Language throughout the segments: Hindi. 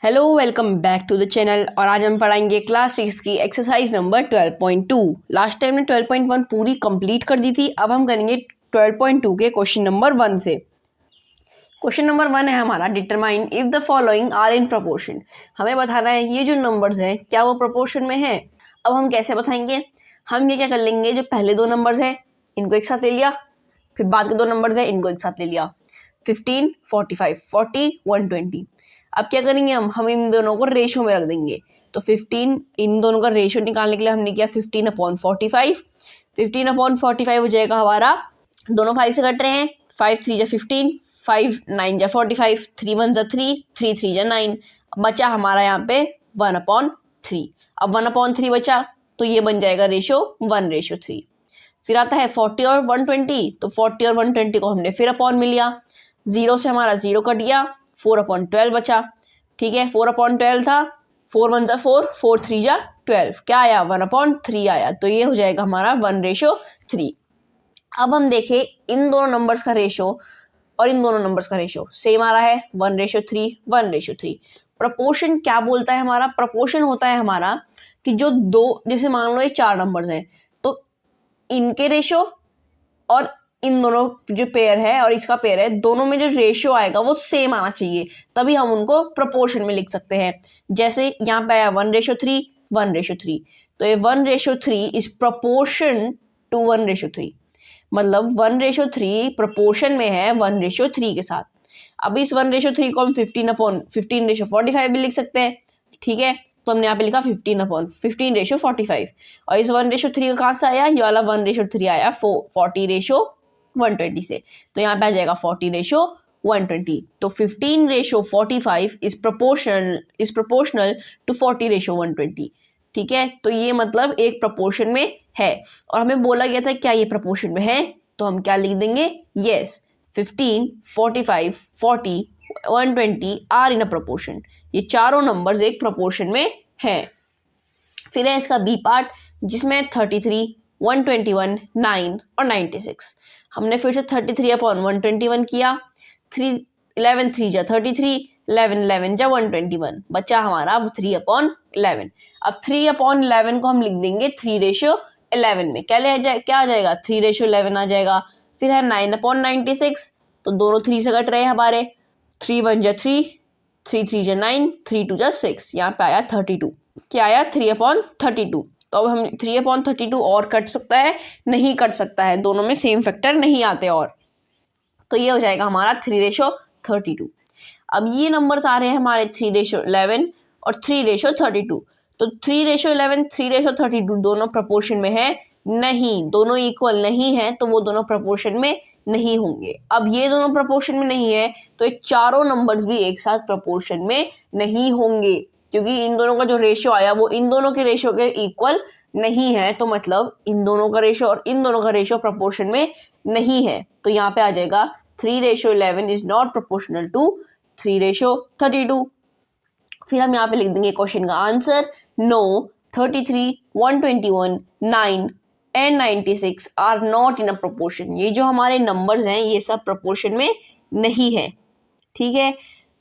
Hello welcome back to the channel. और आज हम पढ़ाएंगे क्लास 6 की एक्सरसाइज नंबर 12.2। लास्ट टाइम ने 12.1 पूरी कंप्लीट कर दी थी। अब हम करेंगे 12.2 के क्वेश्चन नंबर 1 से। क्वेश्चन नंबर 1 है हमारा, determine if the following are in proportion. हमें बताना है ये जो नंबर्स हैं क्या वो प्रोपोर्शन में है। अब हम कैसे बताएंगे, हम ये क्या कर लेंगे, जो पहले दो नंबर्स हैं इनको एक साथ ले लिया, फिर बाद के दो नंबर्स हैं इनको एक साथ ले लिया। 15, 45, 40, 120। अब क्या करेंगे, हम इन दोनों को रेशो में रख देंगे। तो 15, इन दोनों का रेशो निकालने के लिए हमने किया 15/45। 15/45 हो जाएगा हमारा, दोनों 5 से कट रहे हैं, 5 3 जा 15, 5 9 जा 45, 3 1 जा 3, 3 3 जा 9। बचा हमारा यहाँ पे 1/3। अब 1/3 बचा तो ये बन जाएगा रेशो 1:3। फिर आता है 40 और 120। तो 40 और 120 को हमने फिर अपॉन में लिया, 0 से हमारा 0 कट गया, 4/12 बचा। ठीक है, 4/12 था, 4 1 जा 4, 4 3 जा 12, क्या आया 1/3 आया। तो ये हो जाएगा हमारा 1:3। अब हम देखें इन दोनों नंबर्स का रेशो और इन दोनों नंबर्स का रेशो सेम आ रहा है, 1:3 1:3। प्रपोर्शन क्या बोलता है हमारा, प्रपोर्शन होता है हमारा कि जो दो, जैसे मान लो ये 4 नंबर्स हैं तो इनके रेशो और इन दोनों जो पेयर है और इसका पेयर है, दोनों में जो रेशियो आएगा वो सेम आना चाहिए, तभी हम उनको प्रोपोर्शन में लिख सकते हैं। जैसे यहाँ पे आया 1:3 1:3, तो ये 1:3 इज प्रोपोर्शन टू 1:3, मतलब 1:3 प्रोपोर्शन में है 1:3 के साथ। अब इस 1:3 को हम 15/15:45 भी लिख सकते हैं। ठीक है, तो हमने यहाँ पे लिखा 15/15:45। और इस 1:3 का कहाँ से आया, ये वाला 1:3 आया 40:120 से। तो यहाँ पे आ जाएगा 40:120। तो 15:45 इज प्रोपोर्शनल टू 40:120। ठीक है, तो ये मतलब एक प्रोपोर्शन में है। और हमें बोला गया था क्या ये प्रोपोर्शन में है, तो हम क्या लिख देंगे, yes 15, 45, 40, 120 are in a proportion. ये चारों नंबर्स एक प्रोपोर्शन में हैं। फिर है इसका बी पार्ट, जिसमें 33, 121, 9 और 96। हमने फिर से 33/121 किया, 11 3 जा 33, 11 11 जा 121, बचा हमारा 3/11। अब 3/11 को हम लिख देंगे 3:11 में, क्या आ जाएगा 3:11 आ जाएगा। फिर है 9/96, तो दोनों 3 से कट रहे हैं हमारे, 3 1 जा 3, 3 3 जा 9, 3 2 जा 6, यहाँ पे आया 32। क्या आया 3/32। तो अब हम 3/32 और कट सकता है, नहीं कट सकता है, दोनों में सेम फैक्टर नहीं आते। और तो ये हो जाएगा हमारा 3:32। अब ये नंबर्स आ रहे हैं हमारे 3:11 और 3:32। तो 3:11 3:32 दोनों प्रोपोर्शन में है नहीं, दोनों इक्वल नहीं है, तो वो दोनों प्रोपोर्शन में नहीं होंगे। अब ये दोनों प्रोपोर्शन में नहीं है तो ये चारों नंबर्स भी एक साथ प्रोपोर्शन में नहीं होंगे, क्योंकि इन दोनों का जो रेशियो आया वो इन दोनों के रेशियो के इक्वल नहीं है। तो मतलब इन दोनों का रेशियो और इन दोनों का रेशियो प्रोपोर्शन में नहीं है। तो यहाँ पे आ जाएगा 3:11 इज नॉट प्रोपोर्शनल टू 3:32। फिर हम यहाँ पे लिख देंगे क्वेश्चन का answer, no 33, 121, 9 and 96 are not in a proportion. ये जो हमारे नंबर्स हैं ये सब प्रोपोर्शन में नहीं है। ठीक है,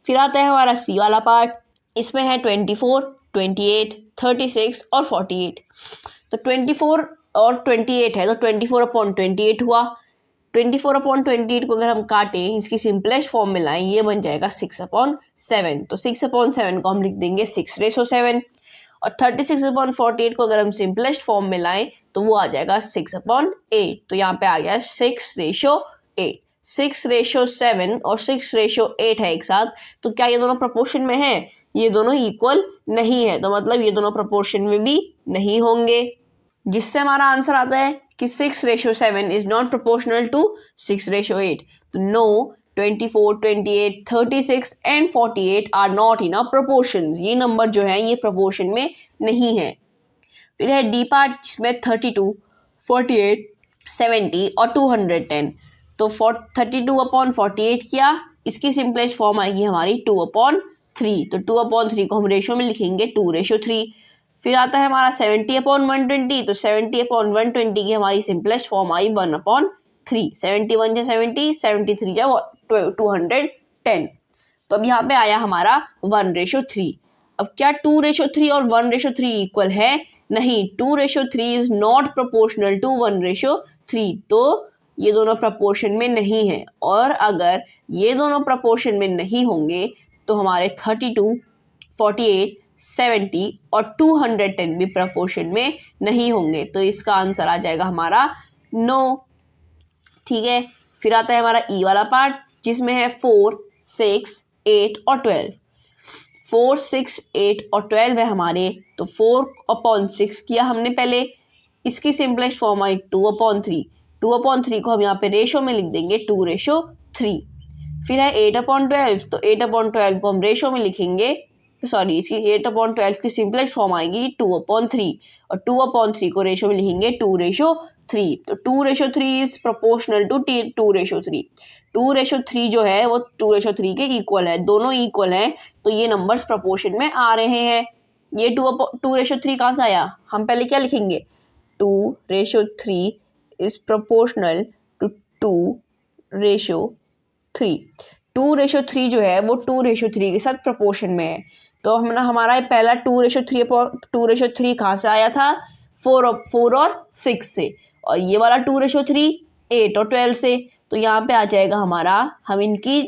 फिर आता है हमारा सी वाला पार्ट, इसमें है 24, 28, 36 और 48। तो 24 और 28 है तो 24/28 हुआ। 24/28 को अगर हम काटें, इसकी सिंपलेस्ट फॉर्म में लाएं, ये बन जाएगा 6/7। तो 6/7 को हम लिख देंगे 6:7। और 36/48 को अगर हम सिंपलेस्ट फॉर्म में लाएं तो वो आ जाएगा 6/8। तो यहाँ पे आ गया 6:8। 6:7 और 6:8 है एक साथ, तो क्या ये दोनों प्रोपोर्शन में है, ये दोनों इक्वल नहीं है, तो मतलब ये दोनों प्रोपोर्शन में भी नहीं होंगे। जिससे हमारा आंसर आता है कि 6:7 इज नॉट प्रोपोर्शनल टू 6:8। तो no 24, 28, 36 and 48 are not in a proportions. ये नंबर जो है ये प्रोपोर्शन में नहीं है। फिर है डी पार्ट, जिसमें 32, 48, 70 और 210। तो 32/48 किया, इसकी सिंपलेस्ट फॉर्म आएगी हमारी 2/3। तो 2/3 को हम रेशो में लिखेंगे 2:3। फिर आता है हमारा 70/120। तो 70/120 की हमारी सिंपलेस्ट फॉर्म आई 1/3। 71 जा 70, 73 जा 210। तो अब यहाँ पे आया हमारा 1:3। अब क्या 2:3 और 1:3 इक्वल है? नहीं, 2:3 इज नॉट प्रोपोर्शनल टू 1:3। तो ये दोनों प्रपोर्शन में नहीं है, और अगर ये दोनों प्रपोर्शन में नहीं होंगे तो हमारे 32, 48, 70 और 210 भी प्रपोर्शन में नहीं होंगे। तो इसका आंसर आ जाएगा हमारा नो। ठीक है, फिर आता है हमारा ई वाला पार्ट, जिसमें है 4, 6, 8 और 12। 4, 6, 8 और 12 है हमारे। तो 4/6 किया हमने पहले, इसकी सिंपलेस्ट फॉर्म आई 2/3। 2/3 को हम यहाँ पे रेशो में लिख देंगे 2:3। फिर है 8/12, तो 8/12 को हम रेशो में लिखेंगे, सॉरी इसकी 8/12 की सिंपलेस्ट फॉर्म आएगी 2/3, और 2/3 को रेशो में लिखेंगे 2:3। तो 2:3 इज प्रोपोर्शनल टू 2:3। 2:3 जो है वो 2:3 के इक्वल है, दोनों इक्वल हैं, तो ये नंबर्स प्रोपोर्शन में आ रहे हैं। ये 2:3 कहाँ से आया? हम पहले क्या लिखेंगे? 2:3 इज प्रोपोर्शनल टू 2:3। 2:3 जो है वो 2:3 के साथ प्रोपोर्शन में है। तो हमारा पहला 2:3 कहाँ से आया था? 4 और 6 से, और ये वाला 2:3 8 और 12 से। तो यहाँ पे आ जाएगा हमारा, हम इनकी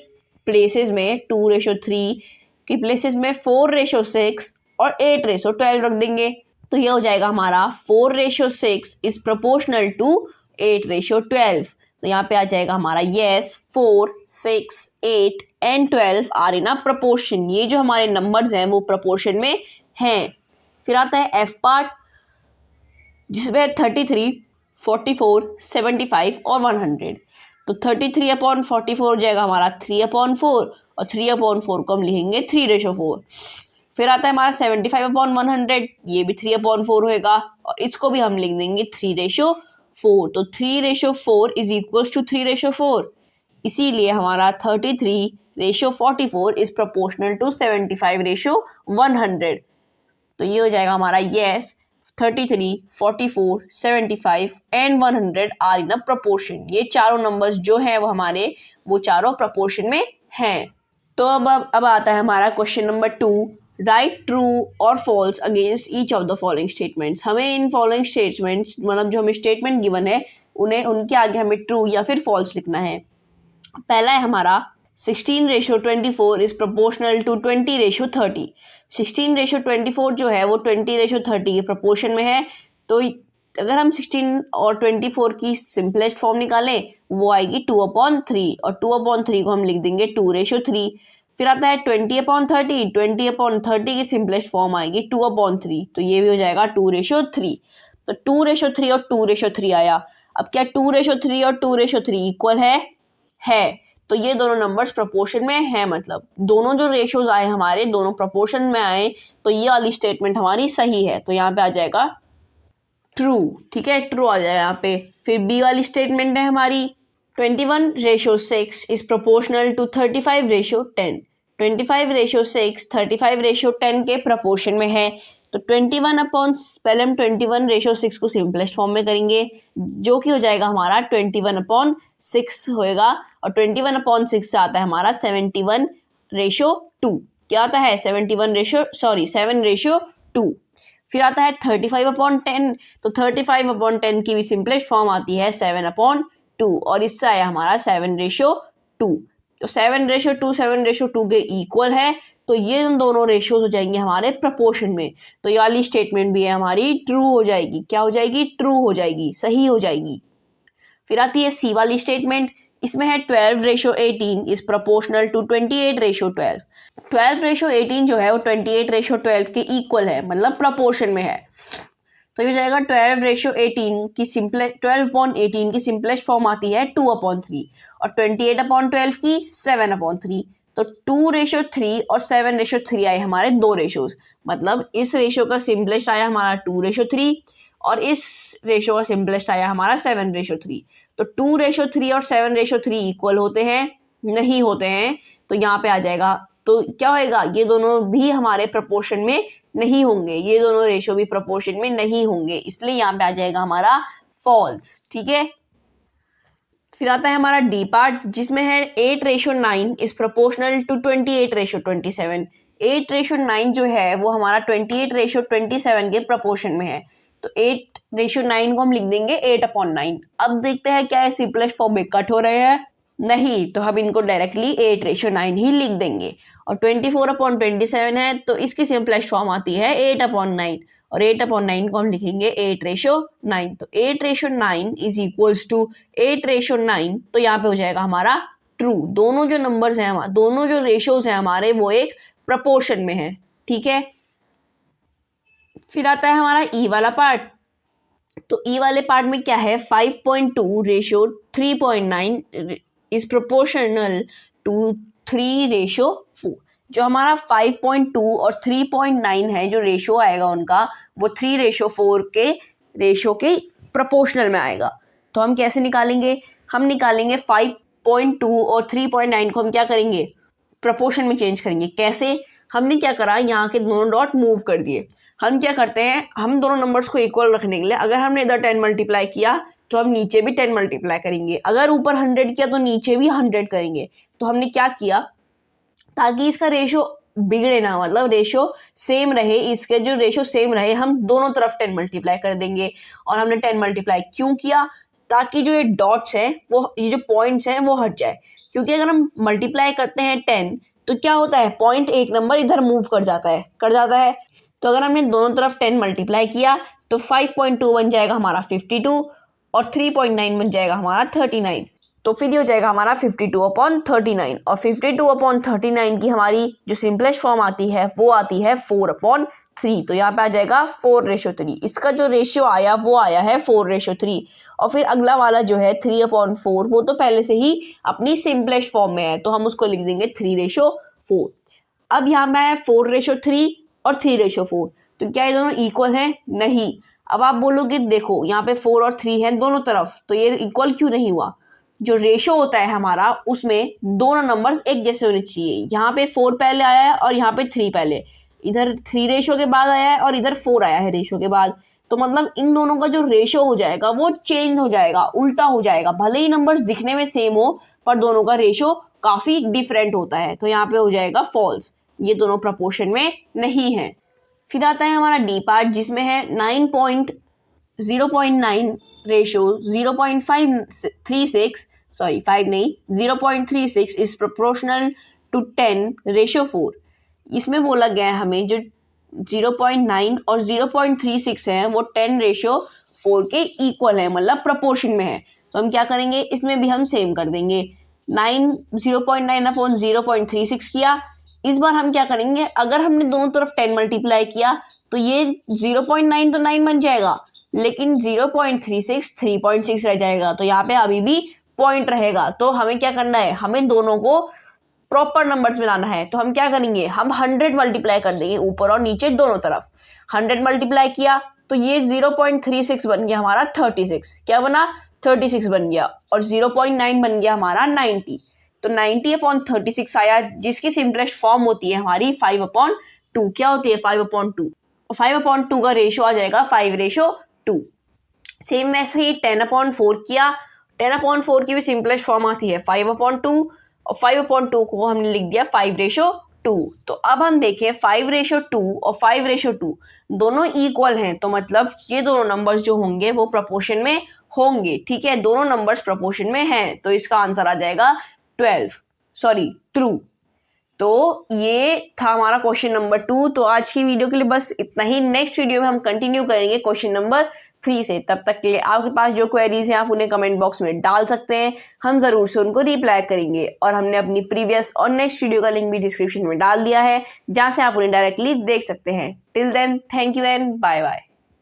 प्लेसेस में 2:3 की प्लेसेस में 4:6 और 8:12 रख देंगे। तो ये हो जाएगा हमारा 4:6 इज प्रोपोर्शनल टू 8:12। तो यहाँ पे आ जाएगा हमारा yes, 4, 6, 8 and 12 are in a proportion. ये जो हमारे नंबर्स हैं वो प्रोपोर्शन में हैं। फिर आता है एफ पार्ट, जिसमें 33, 44, 75 और 100। तो 33/44 हो जाएगा हमारा 3/4, और 3/4 को हम लिखेंगे 3:4। फिर आता है हमारा 75/100, ये भी 3/4 होएगा, और इसको भी हम लिख देंगे 3:4। तो 3:4 इज इक्वल टू 3:4। इसीलिए हमारा 33:44 इज प्रोपोर्शनल टू 75:100। तो ये हो जाएगा हमारा yes, 33, 44, 75 and 100 are in a proportion. ये चारों नंबर्स जो हैं वो हमारे वो चारों प्रोपोर्शन में हैं। तो अब आता है हमारा क्वेश्चन नंबर 2, राइट ट्रू और false against each of the following statements. हमें इन फॉलोइंग स्टेटमेंट्स, मतलब जो हमें स्टेटमेंट गिवन है उन्हें, उनके आगे हमें ट्रू या फिर फॉल्स लिखना है। पहला है हमारा 16:24 इज प्रोपोर्शनल टू 20:30। 16:24 जो है वो 20:30 के प्रोपोर्शन में है। तो अगर हम 16 और 24 की सिंपलेस्ट फॉर्म निकालें वो आएगी 2/3, और 2/3 को हम लिख देंगे 2:3। फिर आता है 20/30। 20/30 की सिंपलेस्ट फॉर्म आएगी 2/3, तो ये भी हो जाएगा 2:3। तो 2:3 और 2:3 आया। अब क्या 2:3 और 2:3 इक्वल है? तो ये दोनों नंबर्स प्रोपोर्शन में है, मतलब दोनों जो रेशियोज आए हमारे दोनों प्रोपोर्शन में आए, तो ये वाली स्टेटमेंट हमारी सही है। तो यहाँ पे आ जाएगा ट्रू। ठीक है, ट्रू आ जाएगा यहाँ पे। फिर बी वाली स्टेटमेंट है हमारी 21:6 इज प्रोपोर्शनल टू 35:10। 25:6 35:10 के प्रोपोर्शन में है। तो 21 पहले हम 21:6 को सिंपलेस्ट फॉर्म में करेंगे, जो कि हो जाएगा हमारा 21/6 होएगा, और 21/6 से आता है हमारा 71:2। क्या आता है? 7:2। फिर आता है 35/10। तो 35/10 की भी सिंपलेस्ट फॉर्म आती है 7/2, और इससे आया हमारा 7:2। तो 7:2 7:2 के इक्वल है। तो ये दोनों रेशियोज हो जाएंगे हमारे प्रोपोर्शन में। तो ये वाली स्टेटमेंट भी है हमारी ट्रू हो जाएगी। क्या हो जाएगी? ट्रू हो जाएगी, सही हो जाएगी। फिर आती है सी वाली स्टेटमेंट, इसमें है 12:18 इज प्रोपोर्शनल टू 28:12। 12:18 जो है वो 28:12 के इक्वल है, मतलब प्रोपोर्शन में है। तो ये हो जाएगा 12:18 की 12/18 की सिंपलेस्ट फॉर्म आती है 2/3, और 28/12 की 7/3। तो 2:3 और 7:3 आए हमारे दो रेशियोज, मतलब इस रेशियो का सिंपलेस्ट आया हमारा 2:3, और इस रेशियो का सिंपलेस्ट आया हमारा 7:3। तो 2:3 और 7:3 इक्वल होते हैं? नहीं होते हैं। तो यहाँ पे आ जाएगा, तो क्या होएगा? ये दोनों भी हमारे प्रोपोर्शन में नहीं होंगे, ये दोनों रेशियो भी प्रोपोर्शन में नहीं होंगे, इसलिए यहाँ पे आ जाएगा हमारा फॉल्स। ठीक है, फिर आता है हमारा डी पार्ट जिसमें है 8:9 इज प्रोपोर्शनल टू 28:27। 8:9 जो है वो हमारा 28:27 के प्रोपोर्शन में है। तो 8:9 को हम लिख देंगे 8/9। अब देखते हैं क्या है सिंपलेस्ट फॉर्म में कट हो रहे हैं, नहीं, तो हम इनको डायरेक्टली 8:9 ही लिख देंगे। और 24/27 है तो इसकी सिंपलेस्ट फॉर्म आती है 8/9 और 8/9 को हम लिखेंगे 8:9। तो 8:9 इज इक्वल्स टू 8:9। तो यहाँ पे हो जाएगा हमारा ट्रू। दोनों जो नंबर्स हैं, दोनों जो रेशियोज हैं हमारे, वो एक प्रपोर्शन में है। ठीक है, फिर आता है हमारा ई वाला पार्ट। तो ई वाले पार्ट में क्या है, 5.2 रेशियो 3.9 इज प्रोपोर्शनल टू 3:4। जो हमारा 5.2 और 3.9 है, जो रेशियो आएगा उनका, वो 3:4 के रेशियो के प्रोपोर्शनल में आएगा। तो हम कैसे निकालेंगे, हम निकालेंगे 5.2 और 3.9 को हम क्या करेंगे, प्रोपोर्शन में चेंज करेंगे। कैसे, हमने क्या करा, यहाँ के दोनों डॉट मूव कर दिए। हम क्या करते हैं, हम दोनों नंबर्स को इक्वल रखने के लिए अगर हमने इधर 10 मल्टीप्लाई किया तो हम नीचे भी 10 मल्टीप्लाई करेंगे। अगर ऊपर 100 किया तो नीचे भी 100 करेंगे। तो हमने क्या किया, ताकि इसका रेशियो बिगड़े ना, मतलब रेशियो सेम रहे, इसके जो रेशियो सेम रहे, हम दोनों तरफ 10 मल्टीप्लाई कर देंगे। और हमने 10 मल्टीप्लाई क्यों किया, ताकि जो ये डॉट्स हैं, वो ये जो पॉइंट्स हैं वो हट जाए। क्योंकि अगर हम मल्टीप्लाई करते हैं 10 तो क्या होता है, पॉइंट एक नंबर इधर मूव कर जाता है। तो अगर हमने दोनों तरफ 10 मल्टीप्लाई किया तो 5.2 बन जाएगा हमारा 52 और 3.9 बन जाएगा हमारा 39। तो फिर ये हो जाएगा हमारा 52/39। और 52/39 की हमारी जो सिंपलेस्ट फॉर्म आती है वो आती है 4/3। तो यहाँ पे आ जाएगा 4:3। इसका जो रेशियो आया वो आया है 4:3। और फिर अगला वाला जो है 3/4, वो तो पहले से ही अपनी सिंपलेस्ट फॉर्म में है, तो हम उसको लिख देंगे 3:4। अब यहाँ मैं 4:3 और 3:4, तो क्या ये दोनों इक्वल हैं, नहीं। अब आप बोलोगे देखो यहाँ पे 4 और 3 हैं दोनों तरफ, तो ये इक्वल क्यों नहीं हुआ। जो रेशो होता है हमारा, उसमें दोनों नंबर्स एक जैसे होने चाहिए। यहाँ पे 4 पहले आया है और यहाँ पे 3 पहले, इधर 3 रेशो के बाद आया है और इधर 4 आया है रेशो के बाद। तो मतलब इन दोनों का जो रेशो हो जाएगा वो चेंज हो जाएगा, उल्टा हो जाएगा। भले ही नंबर्स दिखने में सेम हो पर दोनों का रेशो काफी डिफरेंट होता है। तो यहाँ पे हो जाएगा फॉल्स, ये दोनों प्रपोर्शन में नहीं है। फिर आता है हमारा डी पार्ट जिसमें है 0.9 रेशो 0.36 इज प्रोपोर्शनल टू 10:4। इसमें बोला गया है हमें जो 0.9 और 0.36 है वो 10:4 के इक्वल है, मतलब प्रोपोर्शन में है। तो हम क्या करेंगे, इसमें भी हम सेम कर देंगे। 0.9/0.36 किया। इस बार हम क्या करेंगे, अगर हमने दोनों तरफ 10 मल्टीप्लाई किया तो ये 0.9 तो 9 बन जाएगा, लेकिन 0.36 3.6 रह जाएगा। तो यहाँ पे अभी भी पॉइंट रहेगा। तो हमें क्या करना है, हमें दोनों को प्रॉपर नंबर्स में लाना है। तो हम क्या करेंगे, हम 100 मल्टीप्लाई कर देंगे ऊपर और नीचे दोनों तरफ। 100 मल्टीप्लाई किया तो ये 0.36 बन गया हमारा 36। क्या बना, 36 बन गया। और 0.9 बन गया हमारा 90। तो 90/36 आया, जिसकी सिंपलेस्ट फॉर्म होती है हमारी 5/2। क्या होती है 5/2, और 5/2 का रेशो आ जाएगा 5:2। सेम वैसे ही 10/4 किया। 10/4 की भी सिंपलेस्ट फॉर्म आती है 5/2 और 5/2 को हमने लिख दिया 5:2। तो अब हम देखें 5:2 और 5:2 दोनों इक्वल हैं, तो मतलब ये दोनों नंबर्स जो होंगे वो प्रोपोर्शन में होंगे। ठीक है, दोनों नंबर्स प्रोपोर्शन में हैं, तो इसका आंसर आ जाएगा ट्रू। तो ये था हमारा क्वेश्चन नंबर 2। तो आज की वीडियो के लिए बस इतना ही। नेक्स्ट वीडियो में हम कंटिन्यू करेंगे क्वेश्चन नंबर 3 से। तब तक के लिए आपके पास जो क्वेरीज हैं आप उन्हें कमेंट बॉक्स में डाल सकते हैं, हम ज़रूर से उनको रिप्लाई करेंगे। और हमने अपनी प्रीवियस और नेक्स्ट वीडियो का लिंक भी डिस्क्रिप्शन में डाल दिया है, जहाँ से आप उन्हें डायरेक्टली देख सकते हैं। Till then, thank you and bye bye.